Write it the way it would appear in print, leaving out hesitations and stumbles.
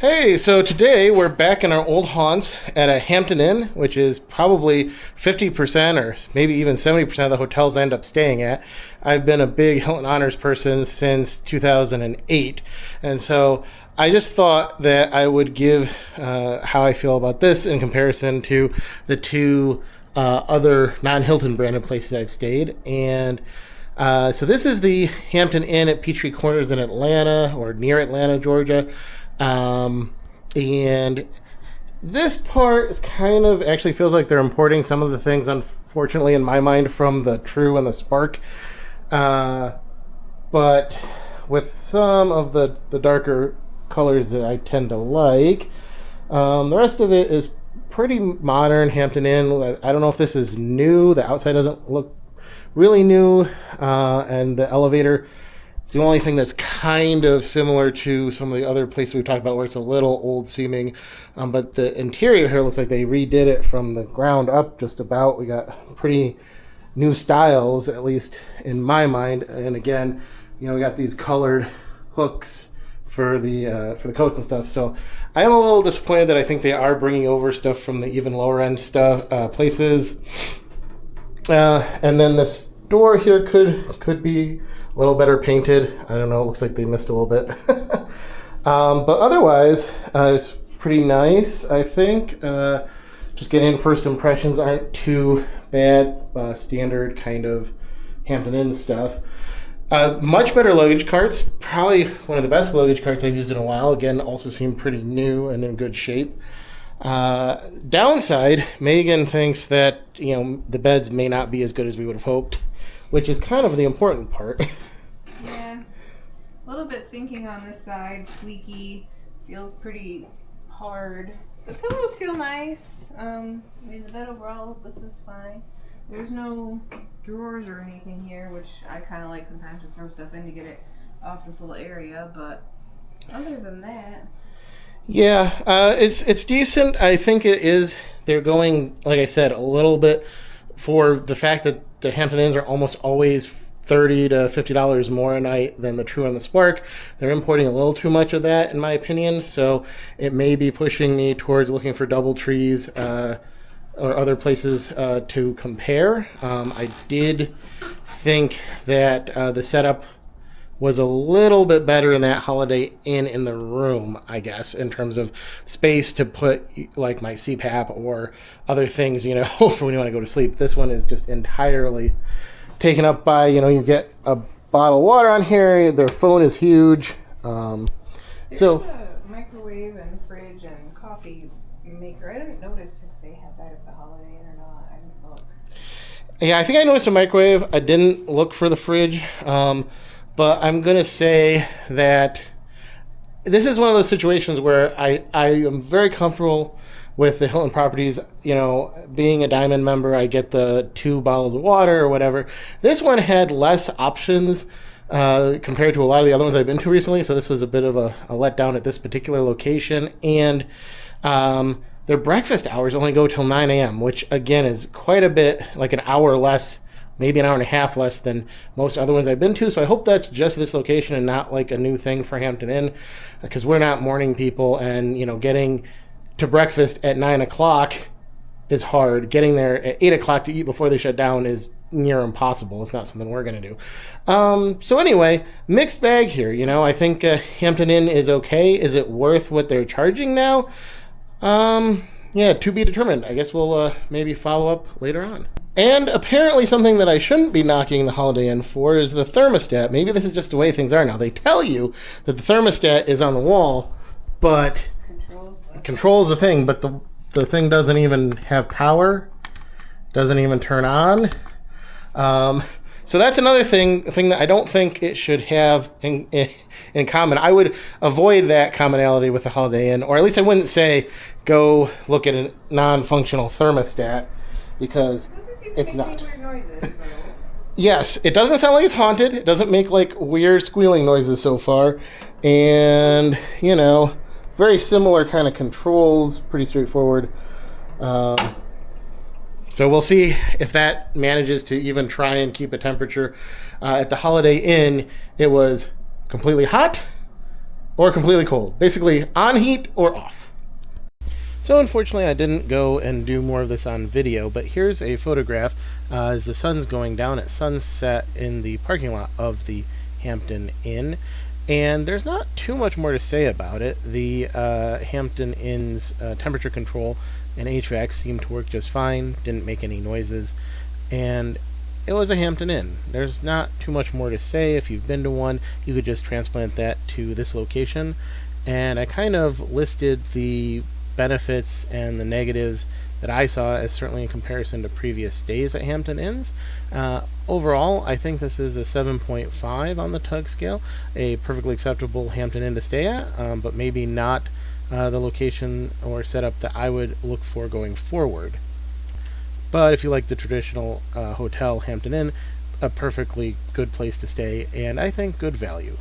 Hey, so today we're back in our old haunts at a Hampton Inn, which is probably 50% or maybe even 70% of the hotels I end up staying at. I've been a big Hilton Honors person since 2008, and so I just thought that I would give how I feel about this in comparison to the two other non-Hilton branded places I've stayed. And so this is the Hampton Inn at Peachtree Corners in Atlanta, or near Atlanta, Georgia. And this part is kind of actually feels like they're importing some of the things, unfortunately, in my mind, from the True and the Spark. But with some of the darker colors that I tend to like, the rest of it is pretty modern Hampton Inn. I don't know if this is new. The outside doesn't look really new, and the elevator, it's the only thing that's kind of similar to some of the other places we've talked about where it's a little old seeming. But the interior here looks like they redid it from the ground up just about. We got pretty new styles, at least in my mind. And again, you know, we got these colored hooks for the coats and stuff. So I am a little disappointed that I think they are bringing over stuff from the even lower end stuff places. And then this door here could be a little better painted. I don't know, it looks like they missed a little bit. But otherwise, it's pretty nice, I think. Just getting first impressions aren't too bad. Standard kind of Hampton Inn stuff. Much better luggage carts. Probably one of the best luggage carts I've used in a while. Again, also seem pretty new and in good shape. Downside, Megan thinks that, you know, the beds may not be as good as we would have hoped, which is kind of the important part. Yeah, a little bit sinking on this side, squeaky, feels pretty hard. The pillows feel nice. I mean, the bed overall, this is fine. There's no drawers or anything here, which I kind of like sometimes to throw stuff in to get it off this little area, but other than that... Yeah, it's decent. I think it is. They're going, like I said, a little bit for the fact that the Hampton Inns are almost always $30 to $50 more a night than the True and the Spark. They're importing a little too much of that, in my opinion. So it may be pushing me towards looking for DoubleTrees or other places to compare. I did think that the setup was a little bit better in that Holiday Inn in the room, I guess, in terms of space to put like my CPAP or other things, you know, for when you want to go to sleep. This one is just entirely taken up by, you know, you get a bottle of water on here, their phone is huge. There's a microwave and fridge and coffee maker. I didn't notice if they had that at the Holiday Inn or not. I didn't look. Yeah, I think I noticed a microwave. I didn't look for the fridge. But I'm going to say that this is one of those situations where I am very comfortable with the Hilton properties. You know, being a Diamond member, I get the 2 bottles of water or whatever. This one had less options compared to a lot of the other ones I've been to recently. So this was a bit of a letdown at this particular location. And their breakfast hours only go till 9 a.m., which, again, is quite a bit, like an hour less, maybe an hour and a half less than most other ones I've been to. So I hope that's just this location and not like a new thing for Hampton Inn, because we're not morning people, and, you know, getting to breakfast at 9 o'clock is hard. Getting there at 8 o'clock to eat before they shut down is near impossible. It's not something we're going to do. So anyway, mixed bag here. You know, I think Hampton Inn is okay. Is it worth what they're charging now? Yeah, to be determined. I guess we'll maybe follow up later on. And apparently something that I shouldn't be knocking the Holiday Inn for is the thermostat. Maybe this is just the way things are now. They tell you that the thermostat is on the wall, but controls the thing, but the thing doesn't even have power, doesn't even turn on. So that's another thing that I don't think it should have in common. I would avoid that commonality with the Holiday Inn, or at least I wouldn't say go look at a non-functional thermostat, because it's not. Yes, it doesn't sound like it's haunted. It doesn't make like weird squealing noises so far. And, you know, very similar kind of controls, pretty straightforward. So we'll see if that manages to even try and keep a temperature. At the Holiday Inn, it was completely hot, or completely cold. Basically on heat or off. So unfortunately I didn't go and do more of this on video, but here's a photograph as the sun's going down at sunset in the parking lot of the Hampton Inn. And there's not too much more to say about it. The Hampton Inn's temperature control and HVAC seemed to work just fine, didn't make any noises, and it was a Hampton Inn. There's not too much more to say. If you've been to one, you could just transplant that to this location. And I kind of listed the benefits and the negatives that I saw as certainly in comparison to previous stays at Hampton Inns. Overall, I think this is a 7.5 on the TUG scale, a perfectly acceptable Hampton Inn to stay at, but maybe not the location or setup that I would look for going forward. But if you like the traditional hotel Hampton Inn, a perfectly good place to stay, and I think good value.